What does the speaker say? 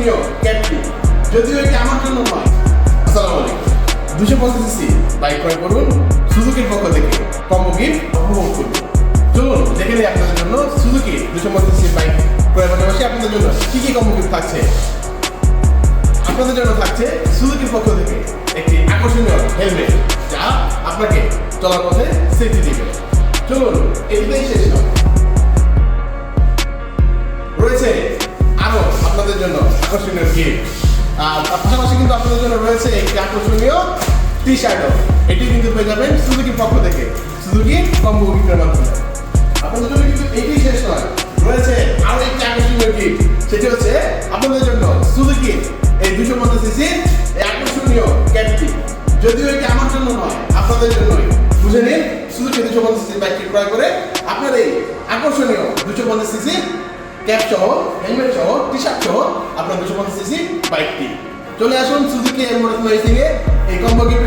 আকর্ষণীয় ক্যাপটি, যদিও এটি আমার জন্য নয়। আসসালামু আলাইকুম। 250 সিসি বাইক ক্রয় করুন সুজুকির পক্ষ থেকে, কম্বো গিফট উপভোগ করুন। চলুন দেখে নিই আপনাদের জন্য সুজুকি 250 সিসি বাইক ক্রয়ের পাশাপাশি আপনাদের জন্য কি কি কম্বো গিফট থাকছে। আপনাদের জন্য থাকছে সুজুকির পক্ষ থেকে একটি আকর্ষণীয় হেলমেট, যা আপনাকে চলার পথে সেফটি দিবে। চলুন এটাই শেষ নয়, রয়েছে আরো আপনাদের জন্য আকর্ষণীয় গিফট। আর পাশাপাশি কিন্তু আপনাদের জন্য রয়েছে একটি আকর্ষণীয় টি শার্টও। এটি কিন্তু পেয়ে যাবেন সুজুকির পক্ষ থেকে, সুজুকি কম্বো গিফটের মাধ্যমে। আপনাদের জন্য কিন্তু এটাই শেষ নয়, রয়েছে আরো একটি আকর্ষণীয় গিফট। সেটি হচ্ছে আপনাদের জন্য সুজুকি এই 250 সিসি এই আকর্ষণীয় ক্যাপটি, যদিও এটি আমার জন্য নয়, আপনাদের জন্যই। বুঝে নিন, সুজুকি 250 সিসি বাইকটি ক্রয় করে আপনার এই আকর্ষণীয় 250 সিসি ক্যাপ সহ, হেলমেট সহ, টি শার্ট সহ আপনার 250 সিসি বাইকটি। চলে আসুন সুজুকি এর মোটরসাইকেল এই কম্বো গিফট